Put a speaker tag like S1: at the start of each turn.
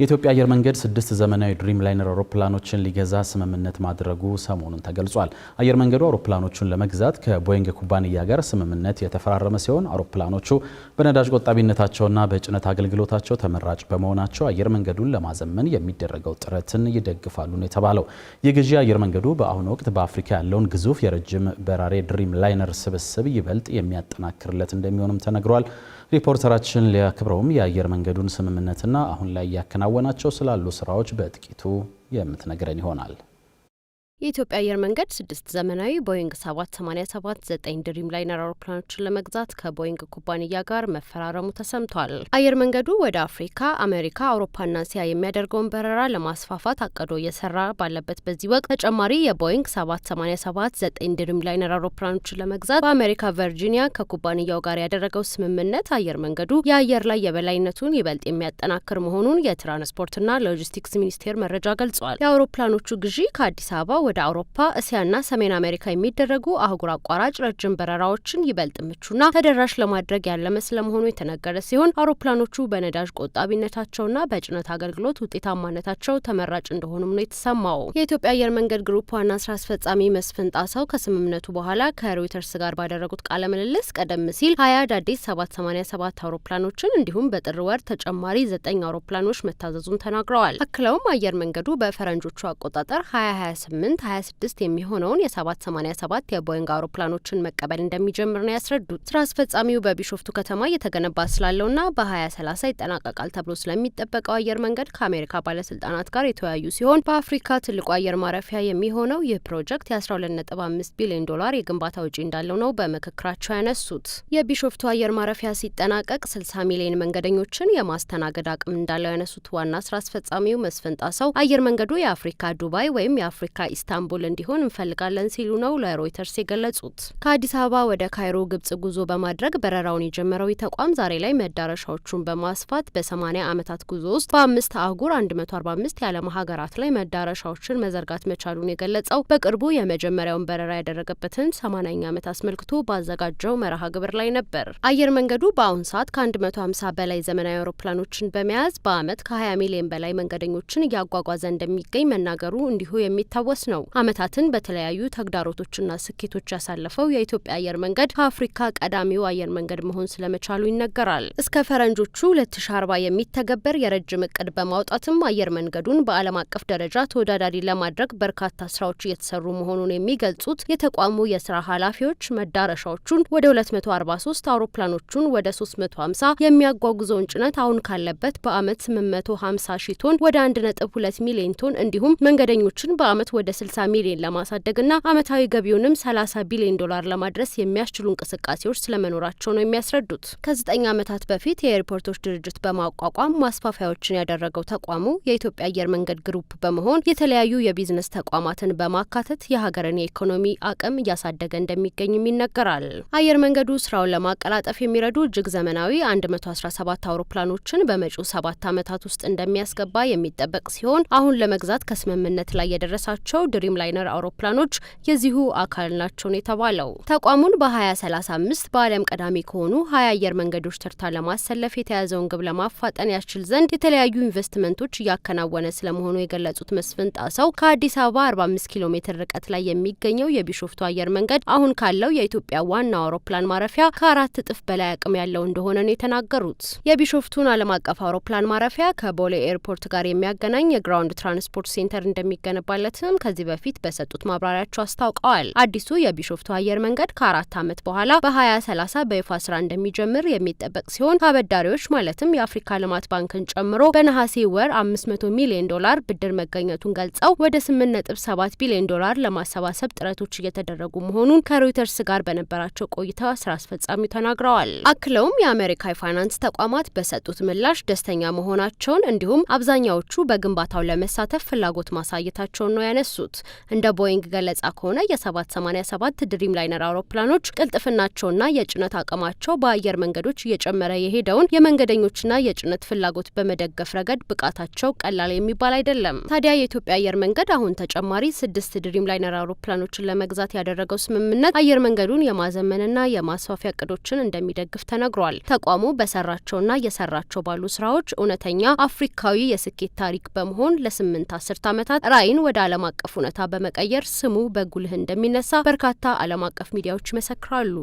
S1: የኢትዮጵያ አየር መንገድ 6 ዘመናዊ ድሪም ላይነር አውሮፕላኖችን ሊገዛ ስምምነት ማድረጉ ሰሞኑን ተገልጿል። አየር መንገዱ አውሮፕላኖቹን ለመግዛት ከቦይንግ ኩባንያ ጋር ስምምነት የተፈራረመ ሲሆን አውሮፕላኖቹ በነዳጅ ቆጣቢነታቸውና በጭነት አገልግሎታቸው ተመራጭ በመሆናቸው አየር መንገዱን ለማዘመን የሚደረገው ጥረትን ይደግፋሉ ነው የተባለው። የግዢ አየር መንገዱ በአሁኑ ወቅት በአፍሪካ ያለውን ግዙፍ የረጅም በራሪ ድሪም ላይነር ስብስብ ይበልጥ የሚያጠናክርለት እንደሚሆንም ተነግሯል። ሪፖርተራችን ሊያክብረውም የአየር መንገዱን ስምምነትና አሁን ላይ ያከናወናቸው ስላሉ ስራዎች በጥቂቱ የምትነግረን ይሆናል።
S2: የኢትዮጵያ አየር መንገድ 6 ዘመናዊ ቦይንግ 787-9 ድሪም ላይነር አውሮፕላኖችን ለመግዛት ከቦይንግ ኩባንያ ጋር መፈራረሙ ተሰምቷል። አየር መንገዱ ወደ አፍሪካ፣ አሜሪካ፣ አውሮፓና እስያ የሚያደርገውን በረራ ለማስፋፋት አቅዶ እየሰራ ባለበት በዚህ ወቅት ተጨማሪ የቦይንግ 787-9 ድሪም ላይነር አውሮፕላኖችን ለመግዛት በአሜሪካ ቨርጂኒያ ከኩባንያው ጋር ያደረገው ስምምነት አየር መንገዱ የአየር ላይ የበላይነቱን ይበልጥ የሚያጠናክር መሆኑን የትራንስፖርትና ሎጂስቲክስ ሚኒስቴር መረጃ ገልጿል። የአውሮፕላኖቹ ግዢ ከአዲስ አበባ ወደ አውሮፓ፣ እስያና ሰሜን አሜሪካ የሚደረጉ አህጉር አቋራጭ ረጅም በረራዎችን ይበልጥ ምቹና ተደራሽ ለማድረግ ያለመ ስለመሆኑ የተነገረ ሲሆን አውሮፕላኖቹ በነዳጅ ቆጣቢነታቸውና በጭነት አገልግሎት ውጤታማነታቸው ተመራጭ እንደሆኑም ነው የተሰማው። የኢትዮጵያ አየር መንገድ ግሩፕ ዋና ስራ አስፈጻሚ መስፍን ጣሰው ከስምምነቱ በኋላ ከሮይተርስ ጋር ባደረጉት ቃለ ምልልስ ቀደም ሲል 20 አዳዲስ 787 አውሮፕላኖችን እንዲሁም በጥር ወር ተጨማሪ 9 አውሮፕላኖች መታዘዙን ተናግረዋል። አክለውም አየር መንገዱ በፈረንጆቹ አቆጣጠር 2026 የሚሆነውን የ787 የቦይንግ አውሮፕላኖችን መቀበል እንደሚጀምር ነው ያስረዱት። ስራ አስፈጻሚው በቢሾፍቱ ከተማ እየተገነባ ስላለው በ2030 ይጠናቀቃል ተብሎ ስለሚጠበቀው አየር መንገድ ከአሜሪካ ባለስልጣናት ጋር የተወያዩ ሲሆን በአፍሪካ ትልቁ አየር ማረፊያ የሚሆነው ይህ ፕሮጀክት የ12.5 ቢሊዮን ዶላር የግንባታ ወጪ እንዳለው ነው በምክክራቸው ያነሱት። የቢሾፍቱ አየር ማረፊያ ሲጠናቀቅ 60 ሚሊዮን መንገደኞችን የማስተናገድ አቅም እንዳለው ያነሱት ዋና ስራ አስፈጻሚው መስፍን ጣሰው አየር መንገዱ የአፍሪካ ዱባይ ወይም የአፍሪካ ኢስታንቡል እንዲሆን እንፈልጋለን ሲሉ ነው ለሮይተርስ የገለጹት። ከአዲስ አበባ ወደ ካይሮ ግብጽ ጉዞ በማድረግ በረራውን የጀመረው ተቋም ዛሬ ላይ መዳረሻዎቹን በማስፋት በ80 ዓመታት ጉዞ ውስጥ በ5 አህጉር 145 የዓለም ሀገራት ላይ መዳረሻዎችን መዘርጋት መቻሉን የገለጸው በቅርቡ የመጀመሪያውን በረራ ያደረገበትን 80ኛ ዓመት አስመልክቶ ባዘጋጀው መርሃ ግብር ላይ ነበር። አየር መንገዱ በአሁን ሰዓት ከ150 በላይ ዘመናዊ አውሮፕላኖችን በመያዝ በአመት ከ20 ሚሊዮን በላይ መንገደኞችን እያጓጓዘ እንደሚገኝ መናገሩ እንዲሁ የሚታወስ ነው። ዓመታትን በተለያዩ ተግዳሮቶችና ስኬቶች ያሳለፈው የኢትዮጵያ አየር መንገድ ከአፍሪካ ቀዳሚው አየር መንገድ መሆን ስለመቻሉ ይነገራል። እስከ ፈረንጆቹ 2040 የሚተገበር የረጅም እቅድ በማውጣትም አየር መንገዱን በዓለም አቀፍ ደረጃ ተወዳዳሪ ለማድረግ በርካታ ስራዎች እየተሰሩ መሆኑን የሚገልጹት የተቋሙ የስራ ኃላፊዎች መዳረሻዎቹን ወደ 243 አውሮፕላኖቹን ወደ 350 የሚያጓጉዘውን ጭነት አሁን ካለበት በአመት 850 ሺህ ቶን ወደ 1.2 ሚሊዮን ቶን እንዲሁም መንገደኞችን በአመት ወደ 60 ሚሊዮን ለማሳደግና አመታዊ ገቢውንም 30 ቢሊዮን ዶላር ለማድረስ የሚያስችሉ እንቅስቃሴዎች ስለመኖራቸው ነው የሚያስረዱት። ከ9 ዓመታት በፊት የኤርፖርቶች ድርጅት በማቋቋም ማስፋፊያዎችን ያደረገው ተቋሙ የኢትዮጵያ አየር መንገድ ግሩፕ በመሆን የተለያዩ የቢዝነስ ተቋማትን በማካተት የሀገርን የኢኮኖሚ አቅም እያሳደገ እንደሚገኝም ይነገራል። አየር መንገዱ ስራውን ለማቀላጠፍ የሚረዱ እጅግ ዘመናዊ 117 አውሮፕላኖችን በመጪው 7 ዓመታት ውስጥ እንደሚያስገባ የሚጠበቅ ሲሆን አሁን ለመግዛት ከስምምነት ላይ የደረሳቸው ድሪም ላይነር አውሮፕላኖች የዚሁ አካል ናቸው ነው የተባለው። ተቋሙን በ2035 በዓለም ቀዳሚ ከሆኑ 20 አየር መንገዶች ተርታ ለማሰለፍ የተያዘውን ግብ ለማፋጠን ያስችል ዘንድ የተለያዩ ኢንቨስትመንቶች እያከናወነ ስለመሆኑ የገለጹት መስፍን ጣሰው ከአዲስ አበባ 45 ኪሎ ሜትር ርቀት ላይ የሚገኘው የቢሾፍቱ አየር መንገድ አሁን ካለው የኢትዮጵያ ዋናው አውሮፕላን ማረፊያ ከ4 እጥፍ በላይ አቅም ያለው እንደሆነ ነው የተናገሩት። የቢሾፍቱን ዓለም አቀፍ አውሮፕላን ማረፊያ ከቦሌ ኤርፖርት ጋር የሚያገናኝ የግራውንድ ትራንስፖርት ሴንተር እንደሚገነባለትም ከዚህ በፊት በሰጡት ማብራሪያቸው አስታውቀዋል። አዲሱ የቢሾፍቱ አየር መንገድ ከ4 ዓመት በኋላ በ2030 በይፋ ስራ እንደሚጀምር የሚጠበቅ ሲሆን ከአበዳሪዎች ማለትም የአፍሪካ ልማት ባንክን ጨምሮ በነሐሴ ወር 500 ሚሊዮን ዶላር ብድር መገኘቱን ገልጸው ወደ 8.7 ቢሊዮን ዶላር ለማሰባሰብ ጥረቶች እየተደረጉ መሆኑን ከሮይተርስ ጋር በነበራቸው ቆይታ ስራ አስፈጻሚው ተናግረዋል። አክለውም የአሜሪካ የፋይናንስ ተቋማት በሰጡት ምላሽ ደስተኛ መሆናቸውን እንዲሁም አብዛኛዎቹ በግንባታው ለመሳተፍ ፍላጎት ማሳየታቸውን ነው ያነሱት። የገለጹት። እንደ ቦይንግ ገለጻ ከሆነ የ787 ድሪም ላይነር አውሮፕላኖች ቅልጥፍናቸውና የጭነት አቅማቸው በአየር መንገዶች እየጨመረ የሄደውን የመንገደኞችና የጭነት ፍላጎት በመደገፍ ረገድ ብቃታቸው ቀላል የሚባል አይደለም። ታዲያ የኢትዮጵያ አየር መንገድ አሁን ተጨማሪ 6 ድሪም ላይነር አውሮፕላኖችን ለመግዛት ያደረገው ስምምነት አየር መንገዱን የማዘመንና የማስፋፊያ እቅዶችን እንደሚደግፍ ተነግሯል። ተቋሙ በሰራቸውና እየሰራቸው ባሉ ስራዎች እውነተኛ አፍሪካዊ የስኬት ታሪክ በመሆን ለ8 አስርት ዓመታት ራዕይን ወደ ዓለም አቀፍ እውነታ በመቀየር ስሙ በጉልህ እንደሚነሳ በርካታ ዓለም አቀፍ ሚዲያዎች ይመሰክራሉ።